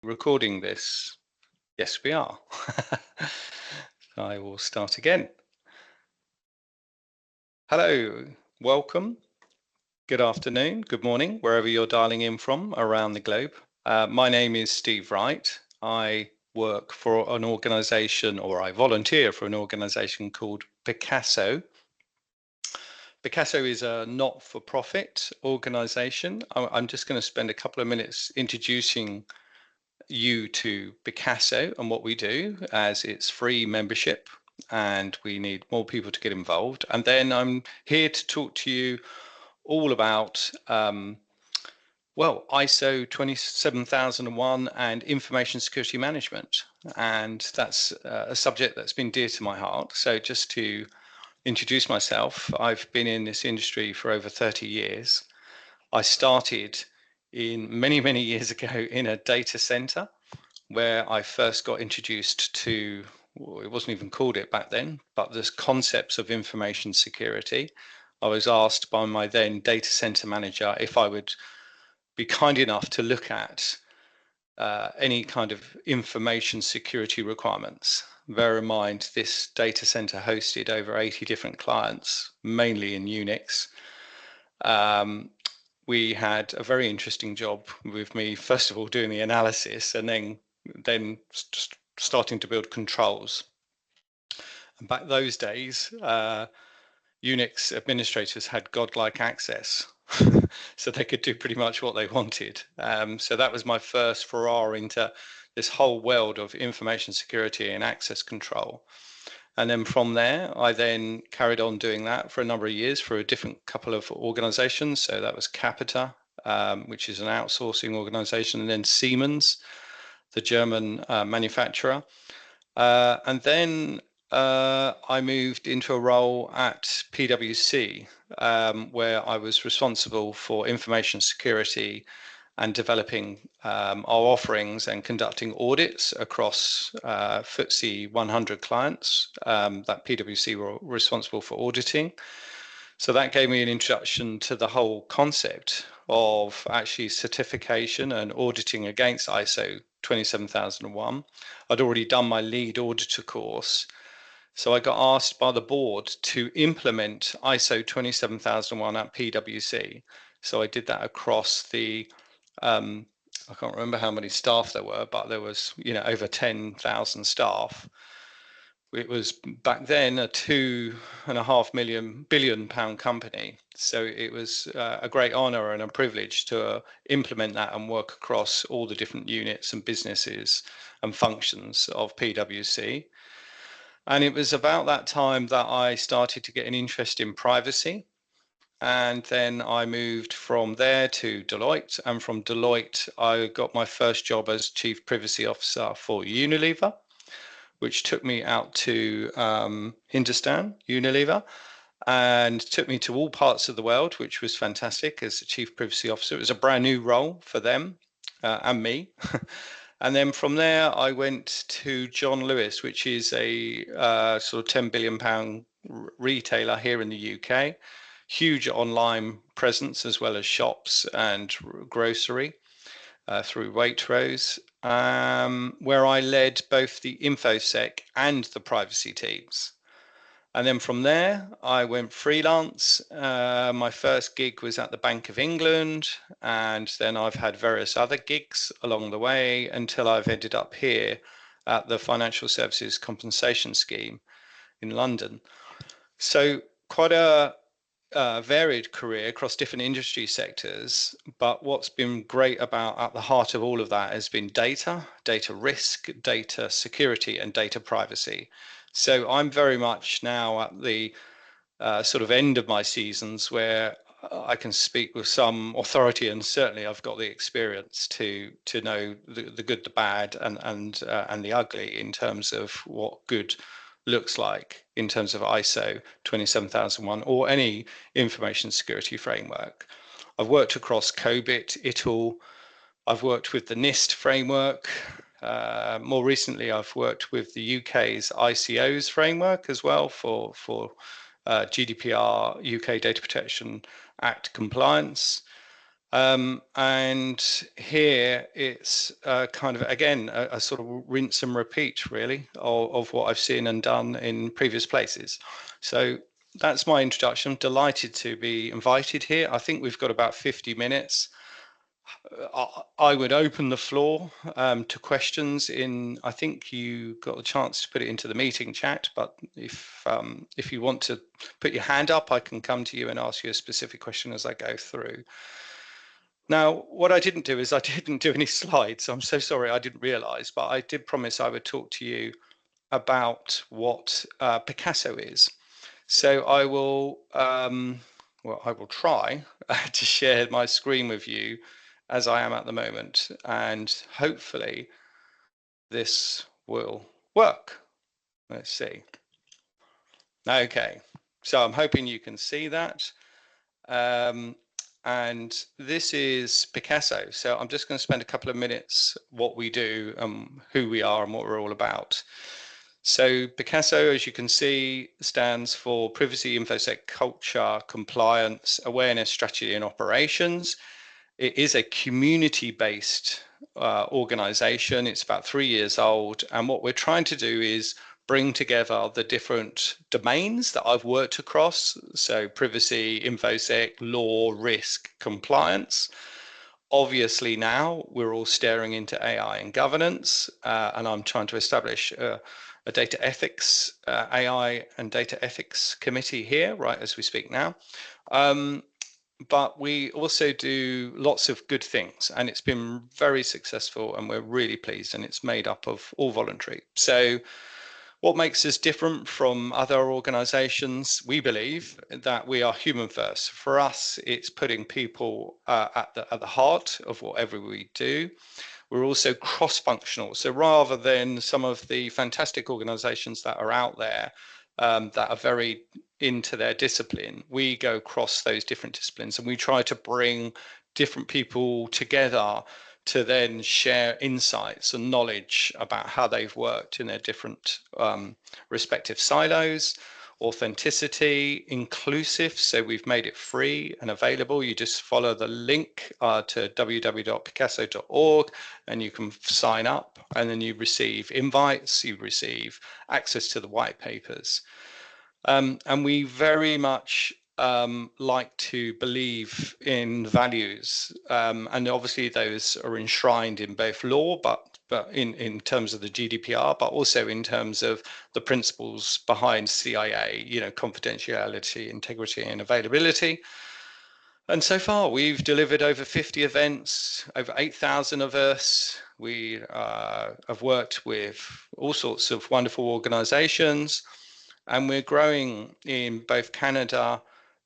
Recording this? Yes, we are. I will start again. Hello, welcome. Good afternoon, good morning, wherever you're dialing in from around the globe. My name is Steve Wright. I work for an organization, or I volunteer for an organization called Picasso. Picasso is a not-for-profit organization. I'm just going to spend a couple of minutes introducing you to Picasso and what we do, as it's free membership and we need more people to get involved. And then I'm here to talk to you all about ISO 27001 and information security management. And that's a subject that's been dear to my heart. So just to introduce myself, I've been in this industry for over 30 years. I started many years ago in a data center where I first got introduced to, well, it wasn't even called it back then, but the concepts of information security. I was asked by my then data center manager if I would be kind enough to look at any kind of information security requirements. Bear in mind, this data center hosted over 80 different clients, mainly in Unix. We had a very interesting job with me, first of all, doing the analysis and then starting to build controls. And back those days, Unix administrators had godlike access, so they could do pretty much what they wanted. So that was my first foray into this whole world of information security and access control. And then from there, I then carried on doing that for a number of years for a different couple of organizations. So that was Capita, which is an outsourcing organization, and then Siemens, the German manufacturer. And then I moved into a role at PwC, where I was responsible for information security and developing our offerings and conducting audits across FTSE 100 clients that PwC were responsible for auditing. So that gave me an introduction to the whole concept of actually certification and auditing against ISO 27001. I'd already done my lead auditor course. So I got asked by the board to implement ISO 27001 at PwC. So I did that across the I can't remember how many staff there were, but there was, over 10,000 staff. It was back then a £2.5 billion company. So it was a great honor and a privilege to implement that and work across all the different units and businesses and functions of PwC. And it was about that time that I started to get an interest in privacy. And then I moved from there to Deloitte. And from Deloitte, I got my first job as Chief Privacy Officer for Unilever, which took me out to Hindustan, Unilever, and took me to all parts of the world, which was fantastic as a Chief Privacy Officer. It was a brand new role for them and me. And then from there, I went to John Lewis, which is a sort of £10 billion retailer here in the UK. Huge online presence as well as shops and grocery through Waitrose, where I led both the InfoSec and the privacy teams. And then from there, I went freelance. My first gig was at the Bank of England, and then I've had various other gigs along the way until I've ended up here at the Financial Services Compensation Scheme in London. So quite a varied career across different industry sectors, but what's been great about at the heart of all of that has been data risk, data security, and data privacy. So I'm very much now at the sort of end of my seasons where I can speak with some authority, and certainly I've got the experience to know the good, the bad, and the ugly in terms of what good looks like in terms of ISO 27001 or any information security framework. I've worked across COBIT, ITIL. I've worked with the NIST framework. More recently, I've worked with the UK's ICO's framework as well for GDPR, UK Data Protection Act compliance. And here it's kind of, again, a sort of rinse and repeat, really, of what I've seen and done in previous places. So that's my introduction. I'm delighted to be invited here. I think we've got about 50 minutes. I would open the floor to questions in, I think you got a chance to put it into the meeting chat, but if you want to put your hand up, I can come to you and ask you a specific question as I go through. Now, what I didn't do is I didn't do any slides. I'm so sorry, I didn't realize, but I did promise I would talk to you about what Picasso is. So I will, well, I will try to share my screen with you as I am at the moment, and hopefully this will work. Let's see. Okay, so I'm hoping you can see that. And this is Picasso. So I'm just going to spend a couple of minutes what we do, who we are and what we're all about. So Picasso, as you can see, stands for Privacy, InfoSec, Culture, Compliance, Awareness, Strategy and Operations. It is a community-based organization. It's about 3 years old. And what we're trying to do is bring together the different domains that I've worked across. So privacy, InfoSec, law, risk, compliance. Obviously now we're all staring into AI and governance, and I'm trying to establish a data ethics, AI and data ethics committee here, right as we speak now. But we also do lots of good things, and it's been very successful, and we're really pleased, and it's made up of all voluntary. So what makes us different from other organizations? We believe that we are human first. For us, it's putting people at the heart of whatever we do. We're also cross-functional. So rather than some of the fantastic organizations that are out there that are very into their discipline, we go across those different disciplines, and we try to bring different people together to then share insights and knowledge about how they've worked in their different respective silos. Authenticity, inclusive, so we've made it free and available. You just follow the link to www.picasso.org and you can sign up, and then you receive invites, you receive access to the white papers. And we very much like to believe in values, and obviously those are enshrined in both law, but in terms of the GDPR, but also in terms of the principles behind CIA, you know, confidentiality, integrity, and availability. And so far, we've delivered over 50 events, over 8,000 of us. We have worked with all sorts of wonderful organizations, and we're growing in both Canada,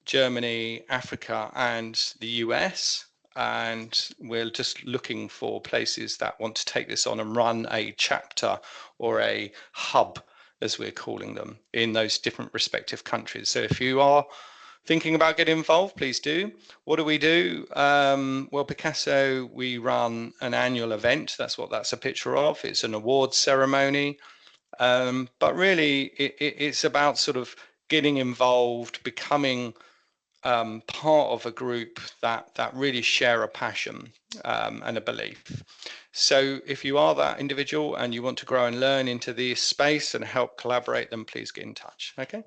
Germany, Africa, and the US. And we're just looking for places that want to take this on and run a chapter or a hub, as we're calling them, in those different respective countries. So if you are thinking about getting involved, please do. What do we do? Well, Picasso, we run an annual event. That's what that's a picture of. It's an awards ceremony. But really, it's about sort of getting involved, becoming part of a group that really share a passion and a belief. So if you are that individual and you want to grow and learn into this space and help collaborate, then please get in touch. Okay.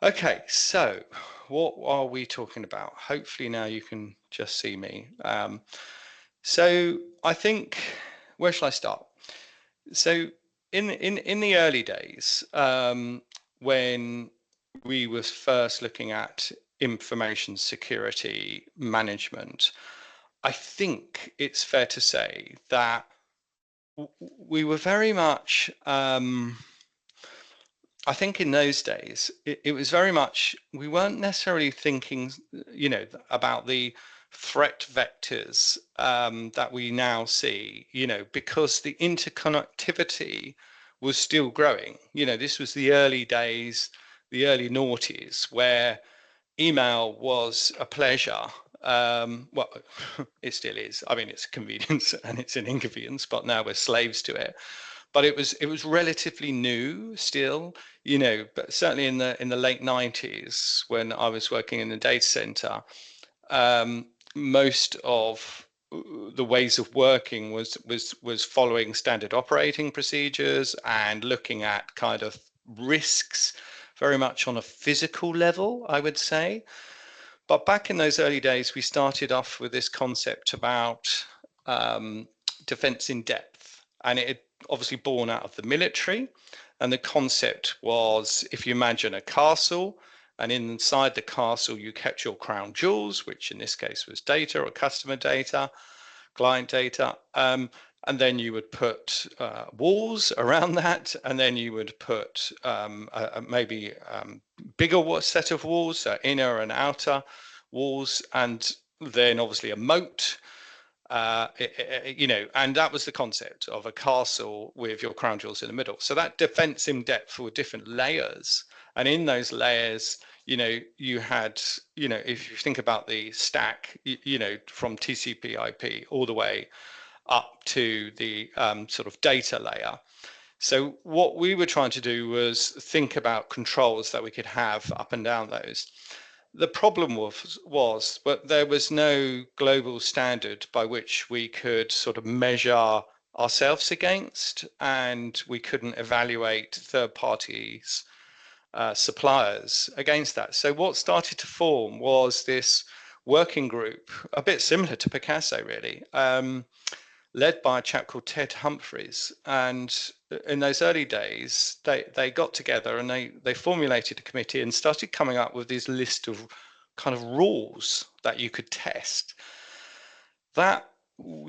Okay, so what are we talking about? Hopefully now you can just see me. So I think, where shall I start? So in the early days, when we were first looking at information security management, I think it's fair to say that we were very much I think in those days, it was very much, we weren't necessarily thinking, you know, about the threat vectors that we now see, you know, because the interconnectivity was still growing. You know, this was the early days, the early noughties, where email was a pleasure. Well, it still is. I mean, it's a convenience and it's an inconvenience, but now we're slaves to it. But it was relatively new still, you know, but certainly in the late 90s when I was working in the data center, most of the ways of working was following standard operating procedures and looking at kind of risks very much on a physical level, I would say. But back in those early days, we started off with this concept about um, defense in depth, and it had obviously born out of the military. And the concept was, if you imagine a castle, and inside the castle you kept your crown jewels, which in this case was data or customer data, client data. And then you would put walls around that, and then you would put maybe bigger set of walls, so inner and outer walls, and then obviously a moat. And that was the concept of a castle with your crown jewels in the middle. So that defense in depth were different layers, and in those layers, you had, if you think about the stack, from TCP/IP all the way up to the sort of data layer. So what we were trying to do was think about controls that we could have up and down those. The problem was that there was no global standard by which we could sort of measure ourselves against, and we couldn't evaluate third parties, suppliers against that. So what started to form was this working group, a bit similar to Picasso, really, led by a chap called Ted Humphreys. And in those early days, they got together and they formulated a committee and started coming up with this list of kind of rules that you could test. That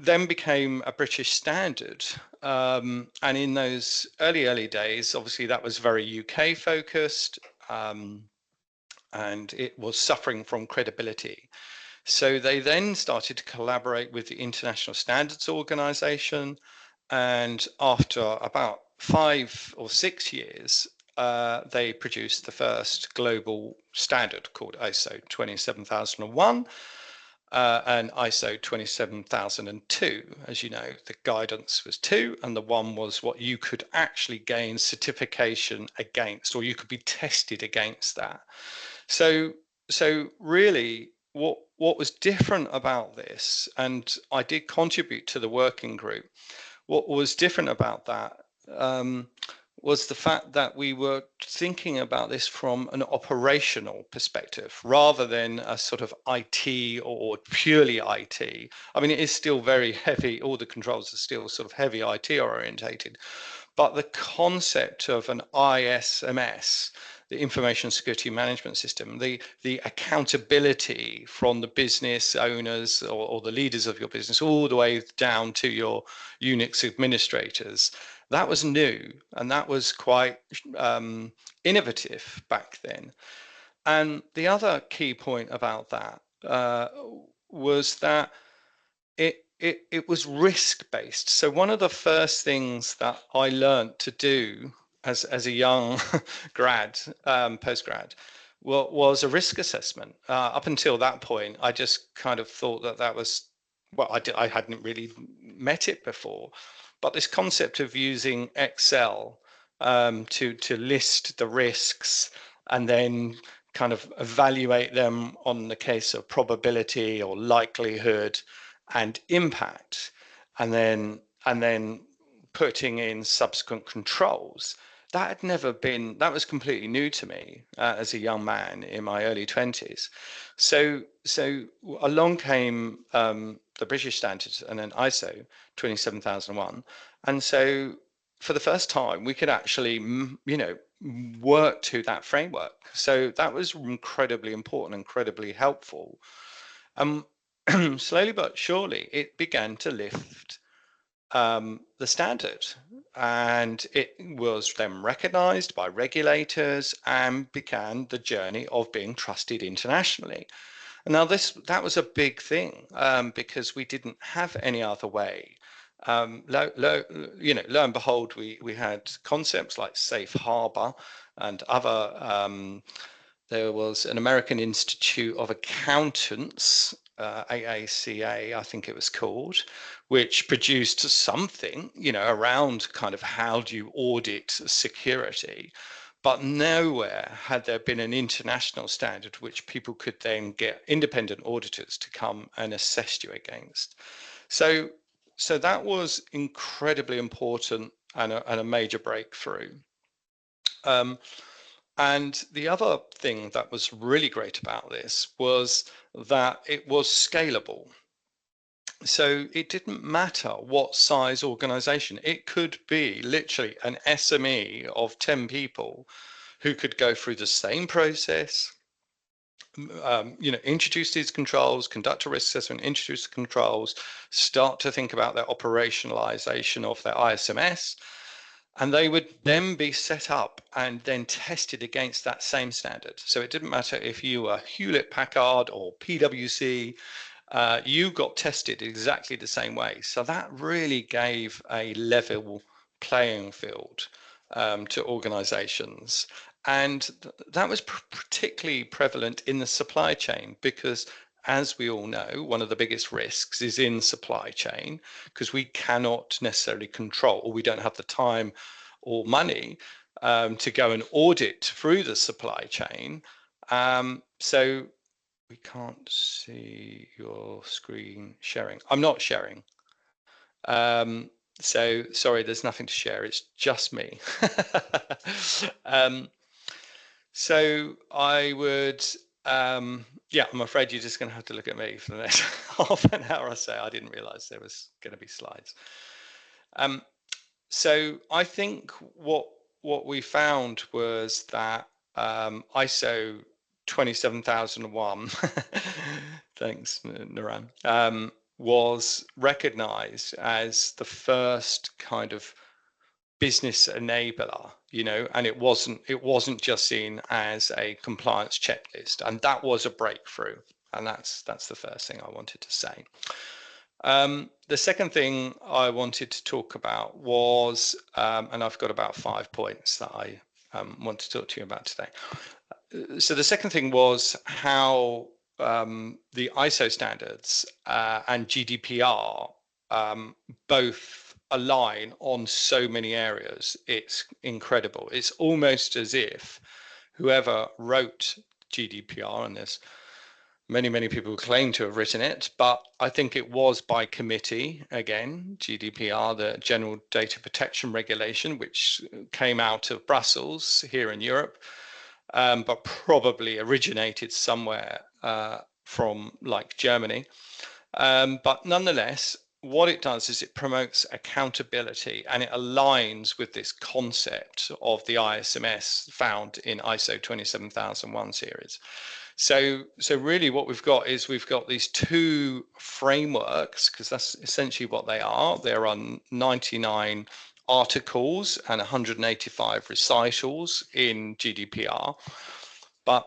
then became a British standard. And in those early days, obviously that was very UK focused, and it was suffering from credibility. So they then started to collaborate with the International Standards Organization. And after about 5 or 6 years, they produced the first global standard called ISO 27001 and ISO 27002. As you know, the guidance was 2, and the 1 was what you could actually gain certification against, or you could be tested against that. So really, what was different about this, and I did contribute to the working group, what was different about that was the fact that we were thinking about this from an operational perspective rather than a sort of IT or purely IT. I mean, it is still very heavy, all the controls are still sort of heavy IT orientated, but the concept of an ISMS, the Information Security Management System, the accountability from the business owners or the leaders of your business all the way down to your Unix administrators, that was new, and that was quite innovative back then. And the other key point about that was that it was risk based. So one of the first things that I learned to do as a young postgrad, was a risk assessment. Up until that point, I just kind of thought that was, well, I hadn't really met it before, but this concept of using Excel to list the risks and then kind of evaluate them on the case of probability or likelihood and impact, and then putting in subsequent controls, that was completely new to me as a young man in my early 20s. So along came the British standards and then ISO 27001, and so for the first time we could actually work to that framework. So that was incredibly important, incredibly helpful. um Slowly but surely it began to lift the standard, and it was then recognized by regulators and began the journey of being trusted internationally. And now that was a big thing, because we didn't have any other way. Lo and behold, we had concepts like safe harbor and other. There was an American Institute of Accountants, AACA, I think it was called, which produced something, around kind of how do you audit security. but nowhere had there been an international standard which people could then get independent auditors to come and assess you against. So that was incredibly important and a major breakthrough. And the other thing that was really great about this was that it was scalable. So it didn't matter what size organization. It could be literally an SME of 10 people who could go through the same process, introduce these controls, conduct a risk assessment, introduce the controls, start to think about their operationalization of their ISMS, and they would then be set up and then tested against that same standard. So it didn't matter if you were Hewlett Packard or PwC, you got tested exactly the same way. So that really gave a level playing field to organizations. And that was particularly prevalent in the supply chain because, as we all know, one of the biggest risks is in supply chain because we cannot necessarily control, or we don't have the time or money to go and audit through the supply chain. So we can't see your screen sharing. I'm not sharing. So sorry, there's nothing to share. It's just me. So I would, yeah, I'm afraid you're just going to have to look at me for the next half an hour or so. I didn't realize there was going to be slides. So I think what we found was that ISO 27001, thanks, Naran, was recognized as the first kind of business enabler, and it wasn't just seen as a compliance checklist, and that was a breakthrough, and that's the first thing I wanted to say. The second thing I wanted to talk about was, and I've got about 5 points that I want to talk to you about today. So the second thing was how the ISO standards and GDPR both align on so many areas. It's incredible. It's almost as if whoever wrote GDPR, and there's many people claim to have written it, but I think it was by committee, again, GDPR, the General Data Protection Regulation, which came out of Brussels here in Europe, but probably originated somewhere from like Germany. But nonetheless, what it does is it promotes accountability, and it aligns with this concept of the ISMS found in ISO 27001 series. So really what we've got is we've got these two frameworks, because that's essentially what they are. There are 99 articles and 185 recitals in GDPR. But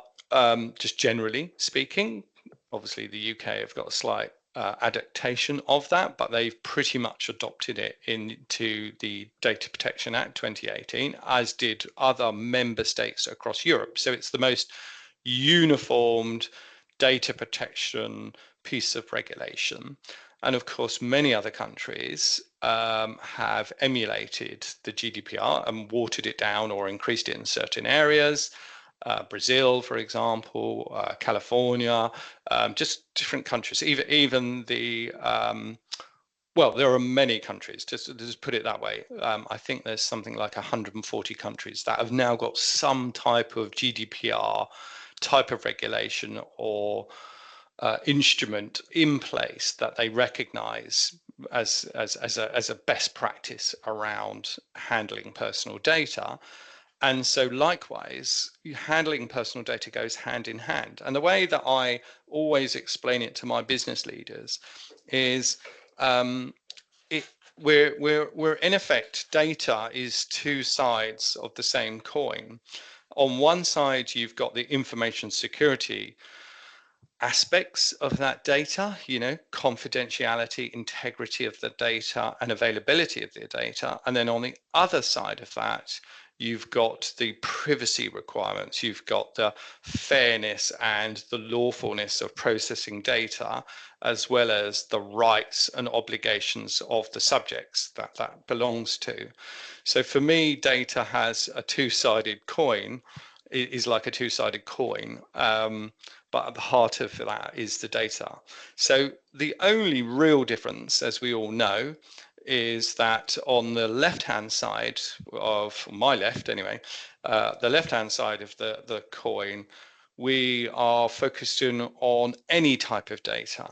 just generally speaking, obviously the UK have got a slight adaptation of that, but they've pretty much adopted it into the Data Protection Act 2018, as did other member states across Europe. So it's the most uniformed data protection piece of regulation. And of course, many other countries have emulated the GDPR and watered it down or increased it in certain areas. Brazil, for example, California, just different countries, even the, well, there are many countries, just put it that way. I think there's something like 140 countries that have now got some type of GDPR type of regulation or instrument in place that they recognize as a best practice around handling personal data. And so likewise, handling personal data goes hand in hand. And the way that I always explain it to my business leaders is we're in effect, data is two sides of the same coin. On one side, you've got the information security aspects of that data, confidentiality, integrity of the data, and availability of the data. And then on the other side of that, you've got the privacy requirements, you've got the fairness and the lawfulness of processing data as well as the rights and obligations of the subjects that that belongs to. So for me, data has a two-sided coin. It is like a two-sided coin, but at the heart of that is the data. So the only real difference, as we all know, is that on the left-hand side of my left, anyway, the left-hand side of the coin, we are focusing on any type of data.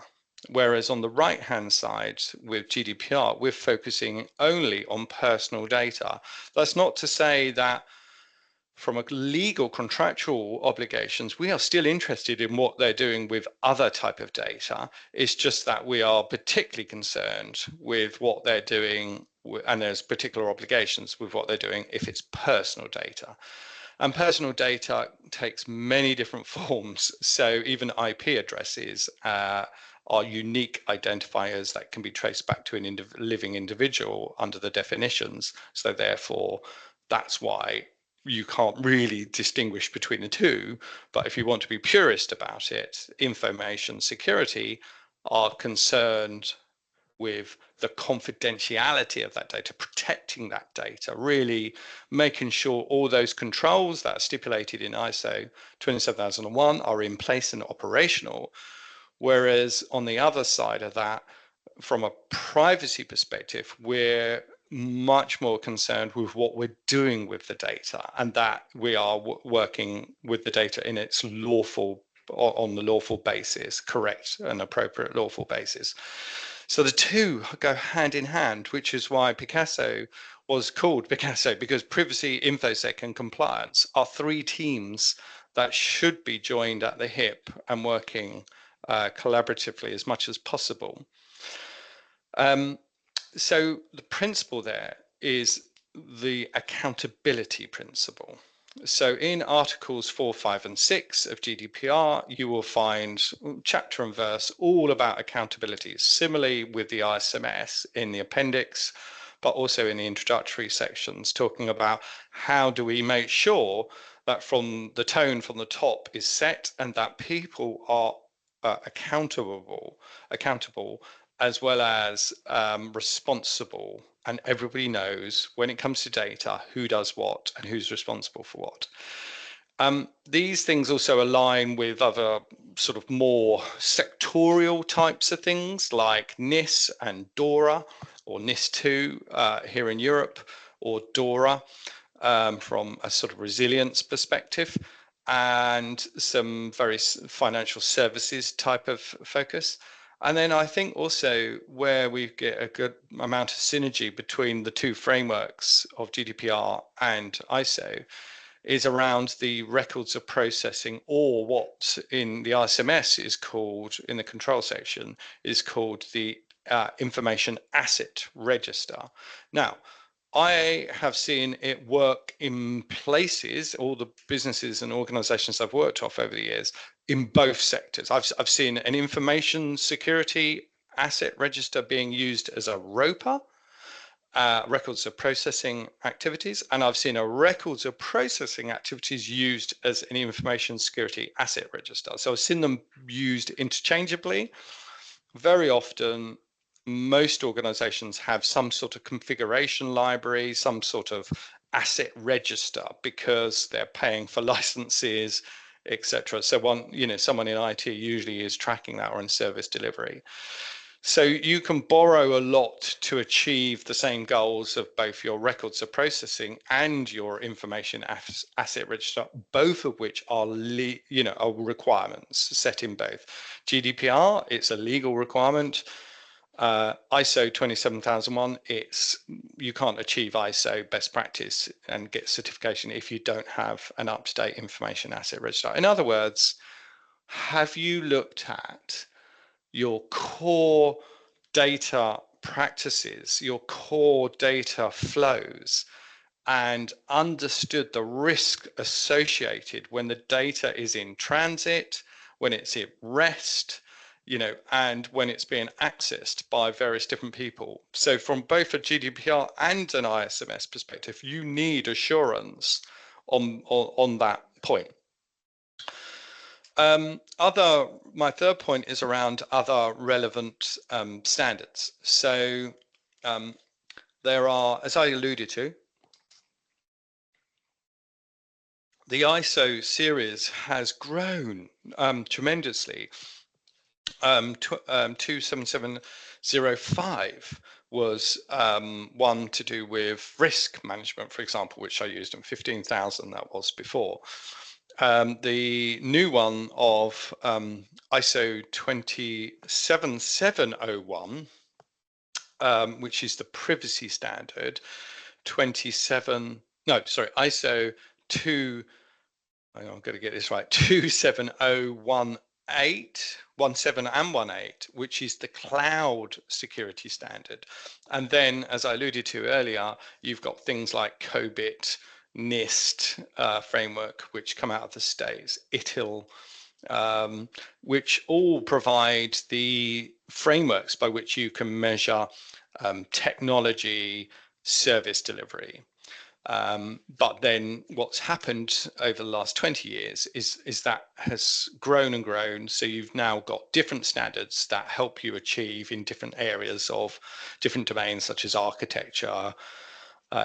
Whereas on the right-hand side with GDPR, we're focusing only on personal data. That's not to say that from a legal contractual obligations, we are still interested in what they're doing with other type of data. It's just that we are particularly concerned with what they're doing, and there's particular obligations with what they're doing if it's personal data. And personal data takes many different forms. So even IP addresses are unique identifiers that can be traced back to an living individual under the definitions. So therefore, that's why you can't really distinguish between the two. But if you want to be purist about it, information security are concerned with the confidentiality of that data, protecting that data, really making sure all those controls that are stipulated in ISO 27001 are in place and operational. Whereas on the other side of that, from a privacy perspective, we're much more concerned with what we're doing with the data, and that we are working with the data in its lawful, on the lawful basis, correct and appropriate lawful basis. So the two go hand in hand, which is why Picasso was called Picasso, because privacy, infosec, and compliance are three teams that should be joined at the hip and working collaboratively as much as possible. So the principle there is the accountability principle. So in Articles 4, 5, and 6 of GDPR, you will find chapter and verse all about accountability. Similarly with the ISMS in the appendix, but also in the introductory sections, talking about how do we make sure that from the tone from the top is set and that people are accountable, as well as responsible, and everybody knows when it comes to data who does what and who's responsible for what. These things also align with other sort of more sectorial types of things like NIS and DORA, or NIS2 here in Europe, or DORA from a sort of resilience perspective, and some very financial services type of focus. And then I think also where we get a good amount of synergy between the two frameworks of GDPR and ISO is around the records of processing, or what in the ISMS is called, in the control section, is called the information asset register. Now, I have seen it work in places, all the businesses and organizations I've worked off over the years, in both sectors. I've seen an information security asset register being used as a ROPA, records of processing activities, and I've seen a records of processing activities used as an information security asset register. So I've seen them used interchangeably. Very often, most organizations have some sort of configuration library, some sort of asset register, because they're paying for licenses, etc. So someone in IT usually is tracking that, or in service delivery. So you can borrow a lot to achieve the same goals of both your records of processing and your information asset register, both of which are are requirements set in both. GDPR, it's a legal requirement. ISO 27001, you can't achieve ISO best practice and get certification if you don't have an up-to-date information asset register. In other words, have you looked at your core data practices, your core data flows, and understood the risk associated when the data is in transit, when it's at rest, and when it's being accessed by various different people? So from both a GDPR and an ISMS perspective, you need assurance on that point. My third point is around other relevant standards. So um, there are, as I alluded to, the ISO series has grown tremendously. 27705 was one to do with risk management, for example, which I used, and 15,000 that was before. The new one of ISO 27701, which is the privacy standard, 27, no, sorry, ISO 2, I'm going to get this right, 27018, 17 and 18, which is the cloud security standard. And then, as I alluded to earlier, you've got things like COBIT, NIST framework, which come out of the States, ITIL, which all provide the frameworks by which you can measure technology service delivery. But then what's happened over the last 20 years is that has grown and grown. So you've now got different standards that help you achieve in different areas of different domains, such as architecture,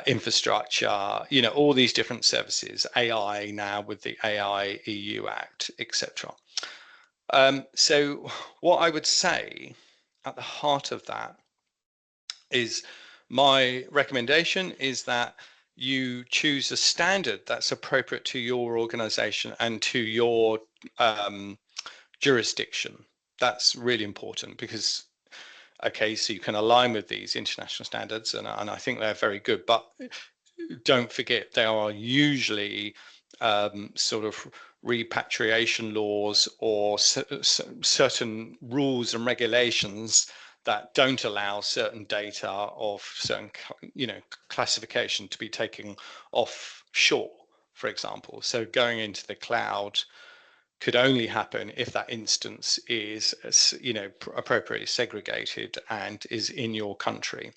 infrastructure, all these different services, AI now with the AI EU Act, etc. So what I would say at the heart of that is my recommendation is that you choose a standard that's appropriate to your organization and to your jurisdiction. That's really important because, okay, so you can align with these international standards, and I think they're very good, but don't forget there are usually sort of repatriation laws or certain rules and regulations that don't allow certain data of certain classification to be taken offshore, for example. So going into the cloud could only happen if that instance is appropriately segregated and is in your country.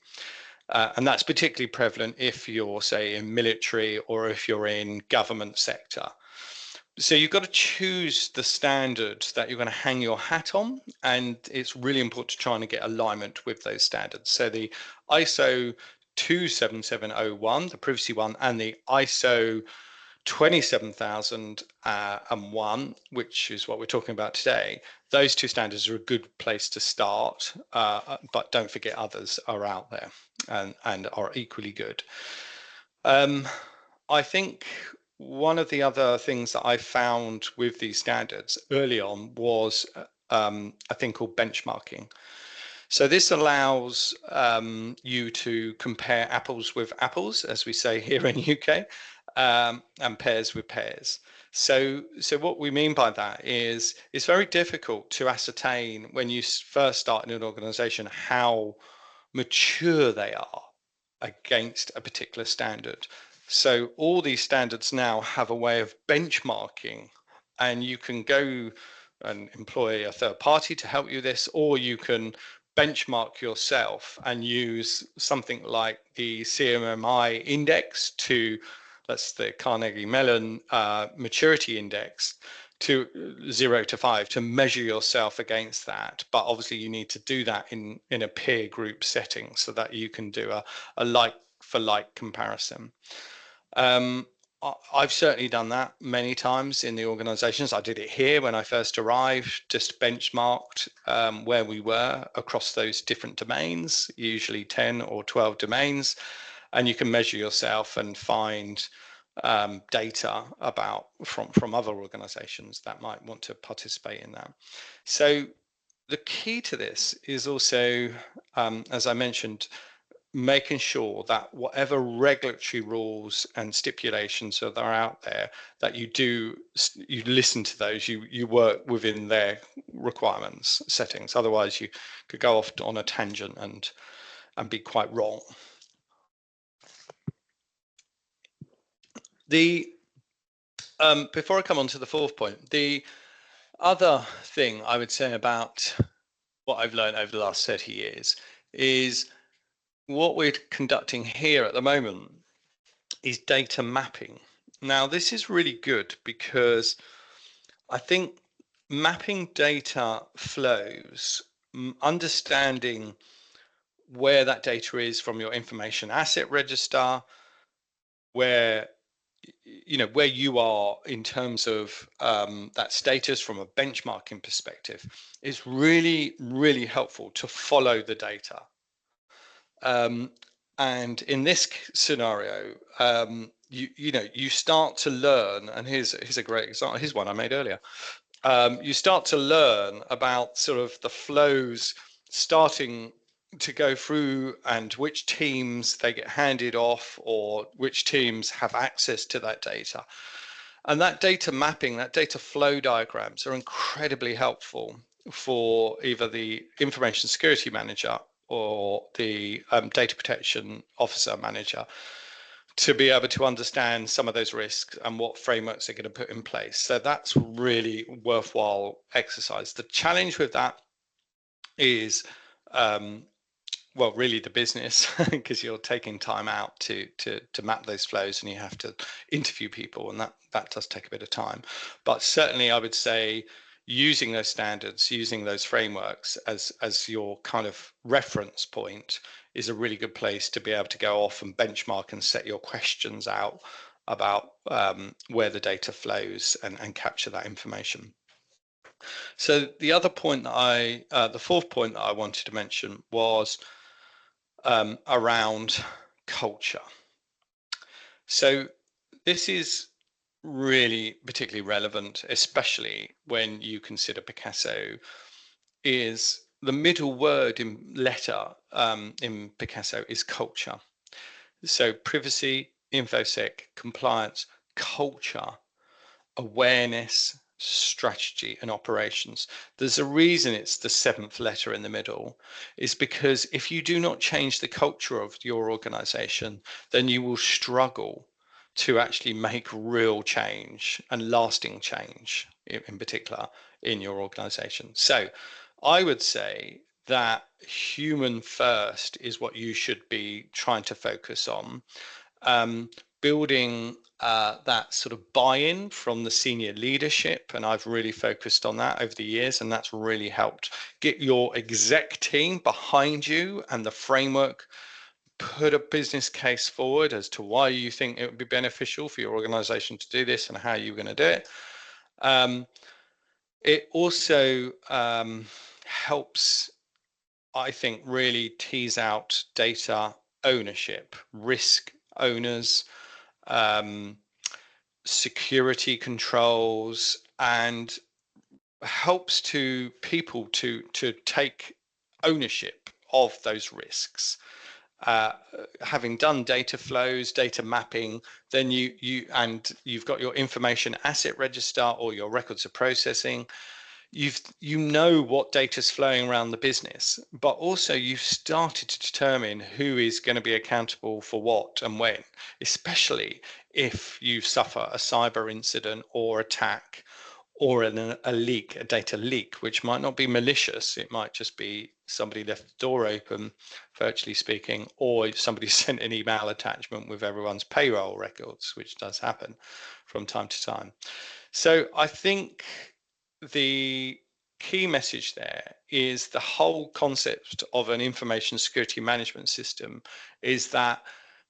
And that's particularly prevalent if you're, say, in military or if you're in government sector. So you've got to choose the standard that you're going to hang your hat on, and it's really important to try and get alignment with those standards. So the ISO 27701, the privacy one, and the ISO 27001, which is what we're talking about today, those two standards are a good place to start, but don't forget others are out there and are equally good. I think one of the other things that I found with these standards early on was a thing called benchmarking. So this allows you to compare apples with apples, as we say here in UK, and pears with pears. So what we mean by that is it's very difficult to ascertain when you first start in an organization how mature they are against a particular standard. So all these standards now have a way of benchmarking, and you can go and employ a third party to help you with this, or you can benchmark yourself and use something like the CMMI index that's the Carnegie Mellon maturity index, to 0 to 5 to measure yourself against that. But obviously you need to do that in a peer group setting so that you can do a like for like comparison. I've certainly done that many times in the organizations. I did it here when I first arrived, just benchmarked where we were across those different domains, usually 10 or 12 domains, and you can measure yourself and find data about from other organizations that might want to participate in that. So the key to this is also, as I mentioned, making sure that whatever regulatory rules and stipulations that are out there, that you listen to those, you work within their requirements settings. Otherwise, you could go off on a tangent and be quite wrong. The before I come on to the fourth point, the other thing I would say about what I've learned over the last 30 years is what we're conducting here at the moment is data mapping. Now, this is really good because I think mapping data flows, understanding where that data is from your information asset register, where where you are in terms of that status from a benchmarking perspective, is really, really helpful to follow the data. And in this scenario, you start to learn, and here's a great example. Here's one I made earlier. You start to learn about sort of the flows starting to go through, and which teams they get handed off, or which teams have access to that data. And that data mapping, that data flow diagrams are incredibly helpful for either the information security manager or the data protection officer manager to be able to understand some of those risks and what frameworks they're going to put in place. So that's really worthwhile exercise. The challenge with that is well, really the business, because you're taking time out to map those flows, and you have to interview people, and that does take a bit of time. But certainly, I would say using those standards, using those frameworks as your kind of reference point is a really good place to be able to go off and benchmark and set your questions out about where the data flows, and capture that information. So the other point that the fourth point that I wanted to mention was around culture. So this is really particularly relevant, especially when you consider Picasso, is the middle word in letter in Picasso is culture. So privacy, infosec, compliance, culture, awareness, strategy, and operations. There's a reason it's the seventh letter in the middle, is because if you do not change the culture of your organization, then you will struggle to actually make real change and lasting change, in particular in your organization. So I would say that human first is what you should be trying to focus on. Building that sort of buy-in from the senior leadership, and I've really focused on that over the years, and that's really helped get your exec team behind you and the framework. Put a business case forward as to why you think it would be beneficial for your organization to do this and how you're going to do it. It also helps, I think, really tease out data ownership, risk owners, security controls, and helps to people to take ownership of those risks. Having done data flows, data mapping, then you've got your information asset register or your records of processing. You know what data's flowing around the business, but also you've started to determine who is going to be accountable for what and when, especially if you suffer a cyber incident or attack, or a leak, a data leak, which might not be malicious. It might just be somebody left the door open, virtually speaking, or somebody sent an email attachment with everyone's payroll records, which does happen from time to time. So I think the key message there is the whole concept of an information security management system is that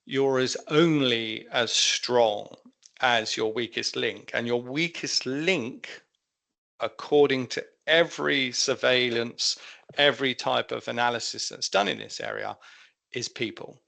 you're as only as strong as your weakest link, and your weakest link, according to every surveillance, every type of analysis that's done in this area, is people.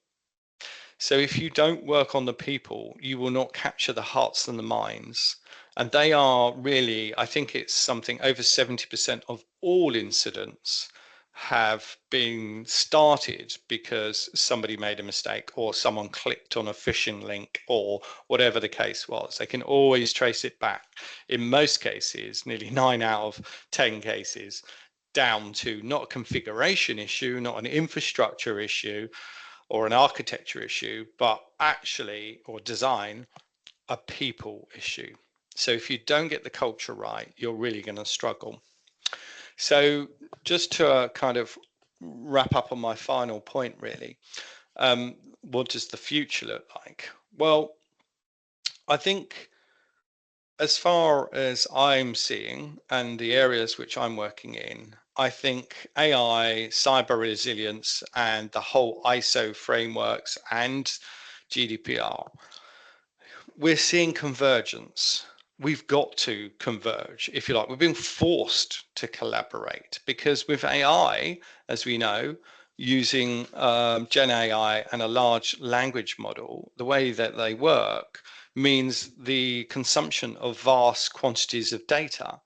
So if you don't work on the people, you will not capture the hearts and the minds. And they are really, I think it's something over 70% of all incidents have been started because somebody made a mistake, or someone clicked on a phishing link, or whatever the case was. They can always trace it back. In most cases, nearly 9 out of 10 cases, down to not a configuration issue, not an infrastructure issue, or an architecture issue, but actually, or design, a people issue. So if you don't get the culture right, you're really going to struggle. So just to kind of wrap up on my final point, really, what does the future look like? Well, I think as far as I'm seeing and the areas which I'm working in, I think AI, cyber resilience, and the whole ISO frameworks and GDPR, we're seeing convergence. We've got to converge, if you like. We're being forced to collaborate because with AI, as we know, using Gen AI and a large language model, the way that they work means the consumption of vast quantities of data.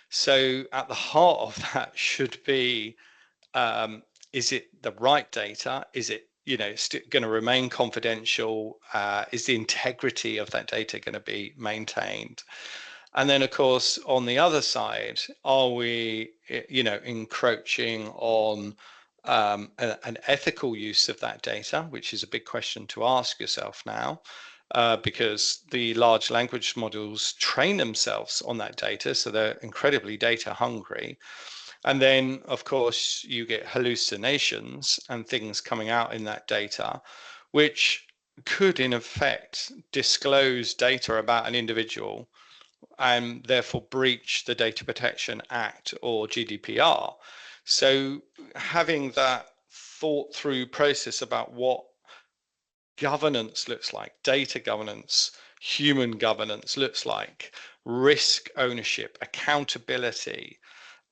So at the heart of that should be, is it the right data? Is it, going to remain confidential? Is the integrity of that data going to be maintained? And then, of course, on the other side, are we, encroaching on an ethical use of that data, which is a big question to ask yourself now, because the large language models train themselves on that data, so they're incredibly data hungry. And then, of course, you get hallucinations and things coming out in that data, which could, in effect, disclose data about an individual and therefore breach the Data Protection Act or GDPR. So, having that thought through process about what governance looks like, data governance, human governance looks like, risk ownership, accountability,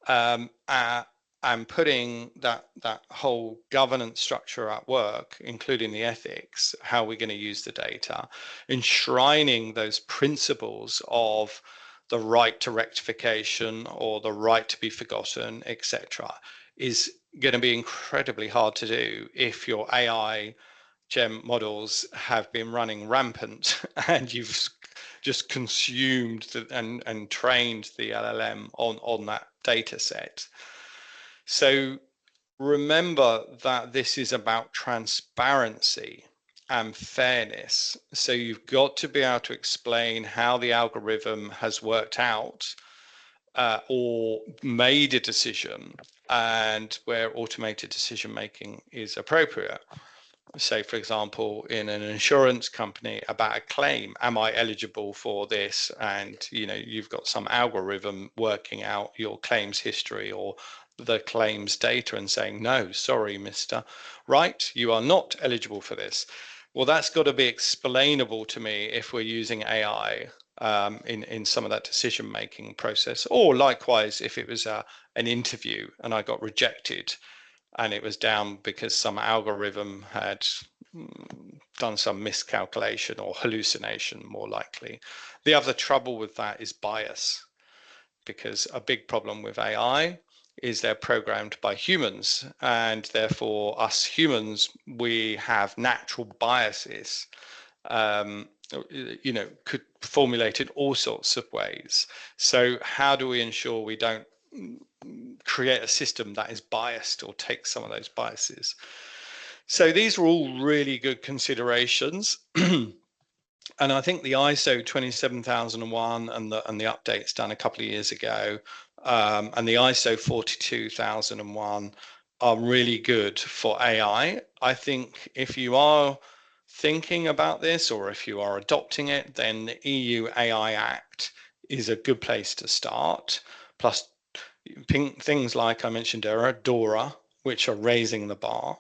and putting that whole governance structure at work, including the ethics, how we're going to use the data, enshrining those principles of the right to rectification or the right to be forgotten, etc., is going to be incredibly hard to do if your AI gem models have been running rampant and you've just consumed and trained the LLM on that data set. So remember that this is about transparency and fairness. So you've got to be able to explain how the algorithm has worked out or made a decision and where automated decision making is appropriate. Say, for example, in an insurance company about a claim, am I eligible for this? And you've got some algorithm working out your claims history or the claims data and saying, no, sorry, Mr. Right, you are not eligible for this. Well, that's got to be explainable to me if we're using AI in some of that decision making process, or likewise if it was an interview and I got rejected and it was down because some algorithm had done some miscalculation or hallucination, more likely. The other trouble with that is bias, because a big problem with AI is they're programmed by humans, and therefore us humans, we have natural biases, could formulate in all sorts of ways. So how do we ensure we don't create a system that is biased or takes some of those biases? So these are all really good considerations. And I think the ISO 27001 and the updates done a couple of years ago, and the ISO 42001 are really good for AI. I think if you are thinking about this or if you are adopting it, then the EU AI Act is a good place to start. Plus things like I mentioned earlier, DORA, which are raising the bar.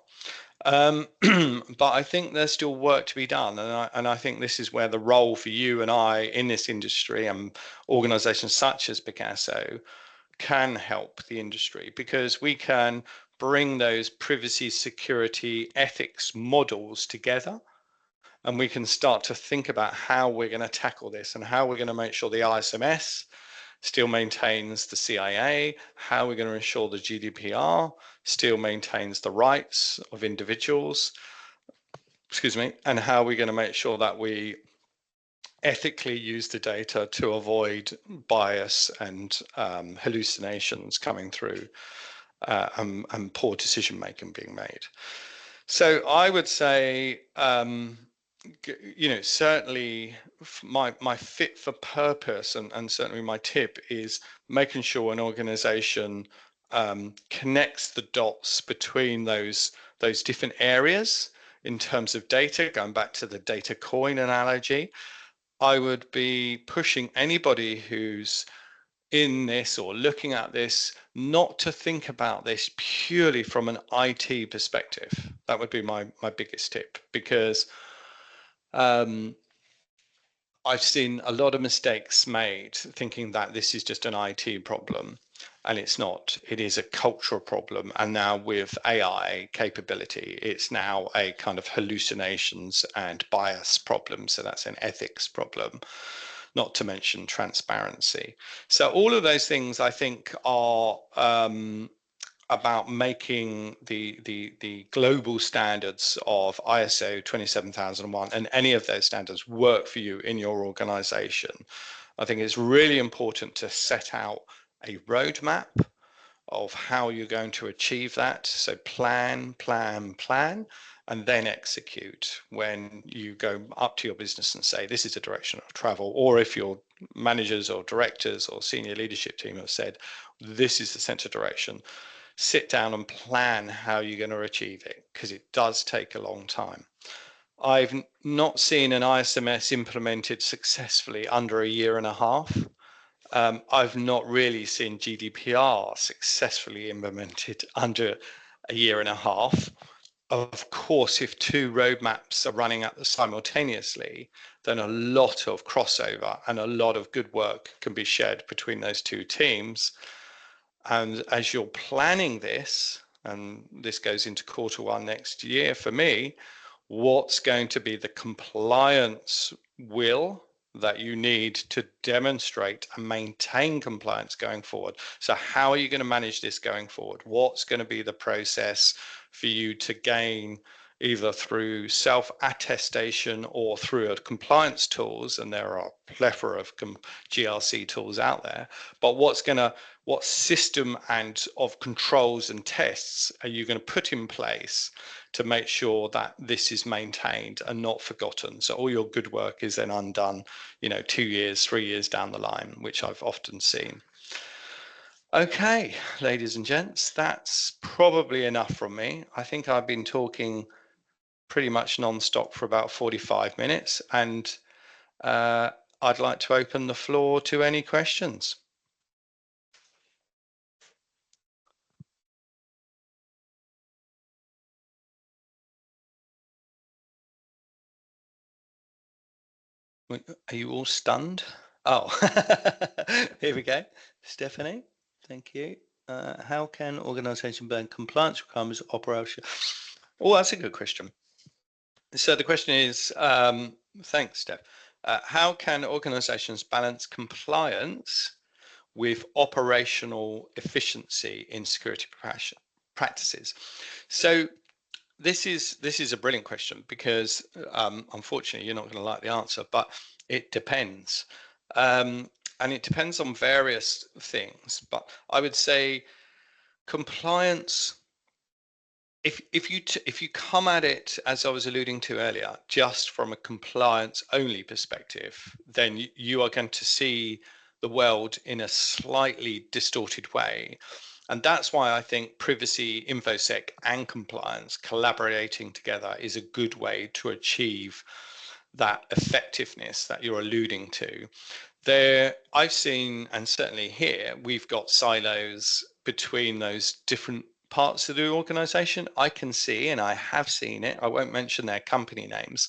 But I think there's still work to be done, and I think this is where the role for you and I in this industry and organisations such as Picasso can help the industry, because we can bring those privacy, security, ethics models together, and we can start to think about how we're going to tackle this and how we're going to make sure the ISMS still maintains the CIA, how we're going to ensure the GDPR still maintains the rights of individuals, and how we're going to make sure that we ethically use the data to avoid bias and hallucinations coming through, and poor decision making being made. So I would say, certainly my fit for purpose and certainly my tip is making sure an organization connects the dots between those different areas in terms of data, going back to the data coin analogy, I would be pushing anybody who's in this or looking at this not to think about this purely from an IT perspective. That would be my biggest tip, because um, I've seen a lot of mistakes made thinking that this is just an IT problem, and it's not. It is a cultural problem. And now with AI capability, it's now a kind of hallucinations and bias problem. So that's an ethics problem, not to mention transparency. So all of those things I think are about making the global standards of ISO 27001 and any of those standards work for you in your organization. I think it's really important to set out a roadmap of how you're going to achieve that. So plan, plan, plan, and then execute when you go up to your business and say, this is the direction of travel. Or if your managers or directors or senior leadership team have said, this is the center direction, sit down and plan how you're going to achieve it, because it does take a long time. I've not seen an ISMS implemented successfully under a year and a half. I've not really seen GDPR successfully implemented under a year and a half. Of course, if two roadmaps are running at simultaneously, then a lot of crossover and a lot of good work can be shared between those two teams. And as you're planning this, and this goes into Q1 next year for me, what's going to be the compliance will that you need to demonstrate and maintain compliance going forward? So how are you going to manage this going forward? What's going to be the process for you to gain, either through self-attestation or through compliance tools? And there are a plethora of GRC tools out there. But what system and of controls and tests are you going to put in place to make sure that this is maintained and not forgotten? So all your good work is then undone, 2 years, 3 years down the line, which I've often seen. Okay, ladies and gents, that's probably enough from me. I think I've been talking pretty much non-stop for about 45 minutes, and I'd like to open the floor to any questions. Are you all stunned? Oh, here we go. Stephanie, thank you. How can organization burn compliance requirements operation? Oh, that's a good question. So the question is, thanks, Steph. How can organizations balance compliance with operational efficiency in security practices? So this is a brilliant question, because unfortunately you're not going to like the answer, but it depends. And it depends on various things. But I would say compliance, if you come at it, as I was alluding to earlier, just from a compliance only perspective, then you are going to see the world in a slightly distorted way. And that's why I think privacy, infosec, and compliance collaborating together is a good way to achieve that effectiveness that you're alluding to. There, I've seen, and certainly here, we've got silos between those different parts of the organization. I can see, and I have seen it, I won't mention their company names,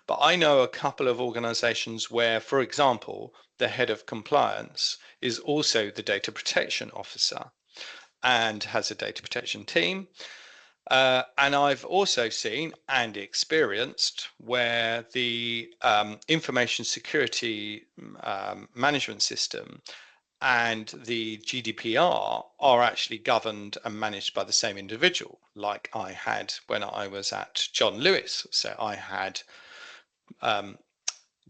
but I know a couple of organizations where, for example, the head of compliance is also the data protection officer and has a data protection team. And I've also seen and experienced where the information security management system and the GDPR are actually governed and managed by the same individual, like I had when I was at John Lewis. So I had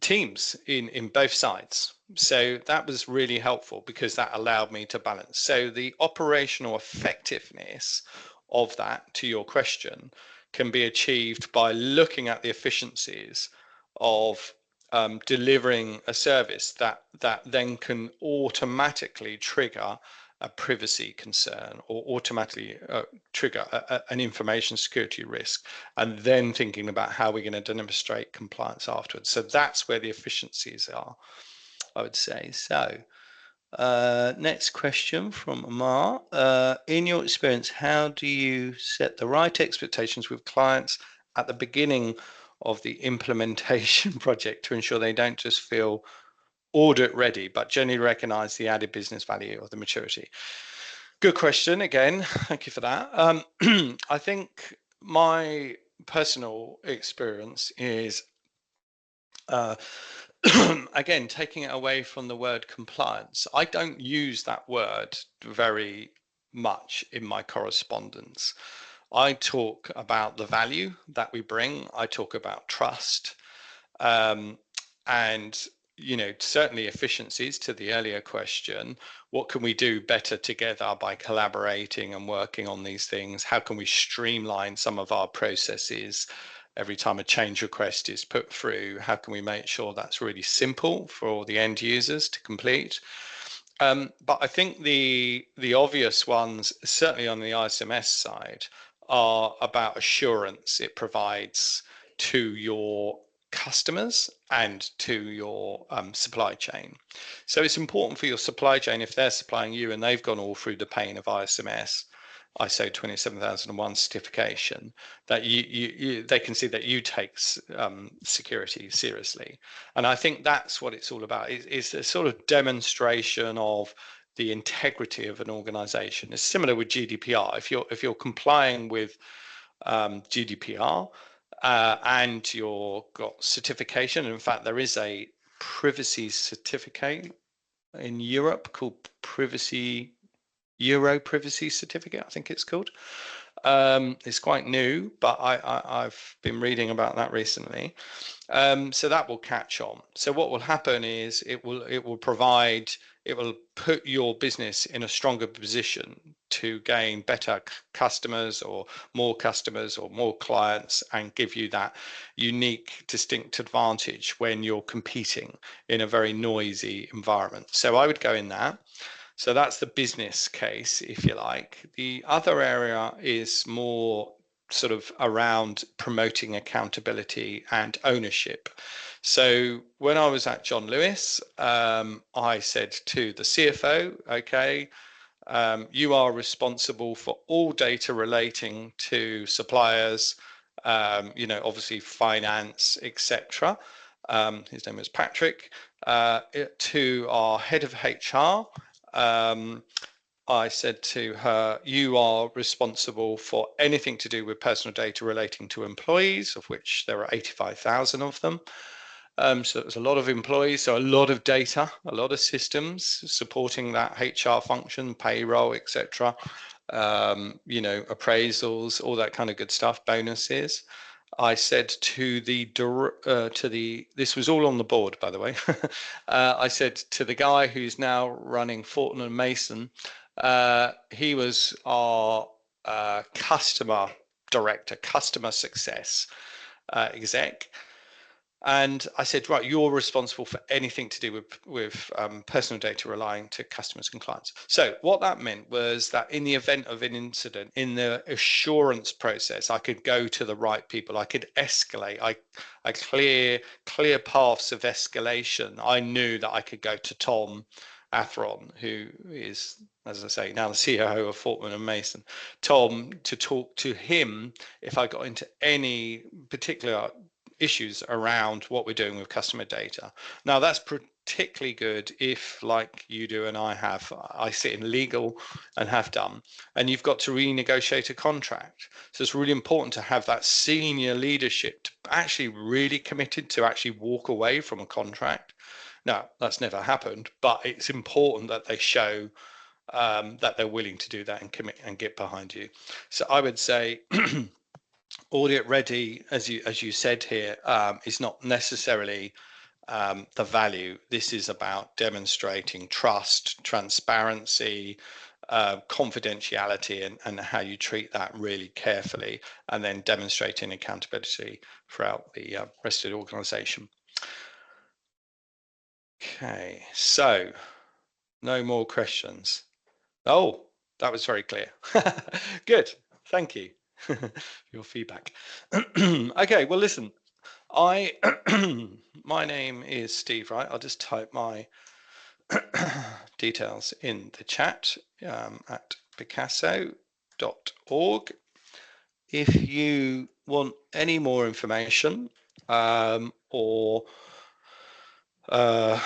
teams in both sides. So that was really helpful, because that allowed me to balance. So the operational effectiveness of that, to your question, can be achieved by looking at the efficiencies of delivering a service that then can automatically trigger a privacy concern or automatically trigger an information security risk, and then thinking about how we're going to demonstrate compliance afterwards. So that's where the efficiencies are, I would say. So next question from Amar. In your experience, how do you set the right expectations with clients at the beginning of the implementation project to ensure they don't just feel audit ready, but generally recognize the added business value of the maturity? Good question again. Thank you for that. I think my personal experience is uh, again, taking it away from the word compliance. I don't use that word very much in my correspondence. I talk about the value that we bring. I talk about trust. Um, and certainly efficiencies, to the earlier question. What can we do better together by collaborating and working on these things? How can we streamline some of our processes? Every time a change request is put through, how can we make sure that's really simple for the end users to complete? But I think the obvious ones, certainly on the ISMS side, are about assurance it provides to your customers and to your supply chain. So it's important for your supply chain, if they're supplying you and they've gone all through the pain of ISMS, ISO 27001 certification, that they can see that you take security seriously. And I think that's what it's all about. It's a sort of demonstration of the integrity of an organization. It's similar with GDPR. If you're complying with GDPR and you've got certification, in fact, there is a privacy certificate in Europe called Euro Privacy Certificate, I think it's called. It's quite new, but I've been reading about that recently. So that will catch on. So what will happen is it will put your business in a stronger position to gain better customers or more clients, and give you that unique, distinct advantage when you're competing in a very noisy environment. So I would go in that. So that's the business case, if you like. The other area is more sort of around promoting accountability and ownership. So when I was at John Lewis, I said to the CFO, okay, you are responsible for all data relating to suppliers, obviously finance, etc. His name was Patrick. To our head of HR, I said to her, you are responsible for anything to do with personal data relating to employees, of which there are 85,000 of them. So it was a lot of employees, so a lot of data, a lot of systems supporting that HR function, payroll, etc. Appraisals, all that kind of good stuff, bonuses. I said to this was all on the board, by the way. I said to the guy who's now running Fortnum and Mason, he was our customer director, customer success exec. And I said, right, you're responsible for anything to do with personal data relying to customers and clients. So what that meant was that in the event of an incident, in the assurance process, I could go to the right people. I could escalate. I clear paths of escalation. I knew that I could go to Tom Atheron, who is, as I say, now the CEO of Fortnum and Mason. Tom, to talk to him if I got into any particular issues around what we're doing with customer data. Now, that's particularly good if, like you do and I sit in legal and have done, and you've got to renegotiate a contract. So it's really important to have that senior leadership to actually really committed to actually walk away from a contract. Now, that's never happened, but it's important that they show that they're willing to do that and commit and get behind you. So I would say audit ready, as you said here, is not necessarily the value. This is about demonstrating trust, transparency, confidentiality, and how you treat that really carefully, and then demonstrating accountability throughout the rest of the organization. Okay, so no more questions. Oh, that was very clear. Good. Thank you for your feedback. Okay, well, listen, I my name is Steve, right? I'll just type my details in the chat at picasso.org. If you want any more information or uh,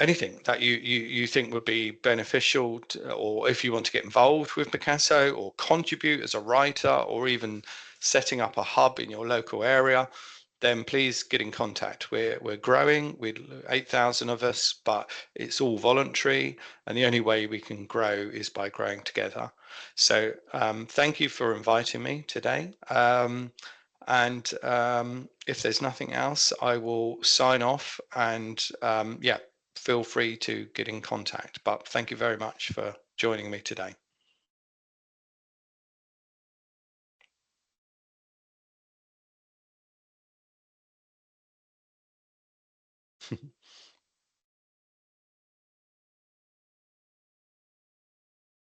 anything that you think would be beneficial or if you want to get involved with Picasso or contribute as a writer or even setting up a hub in your local area, then please get in contact. We're growing. We're 8,000 of us, but it's all voluntary, and the only way we can grow is by growing together. So thank you for inviting me today. And if there's nothing else, I will sign off and yeah, feel free to get in contact. But thank you very much for joining me today.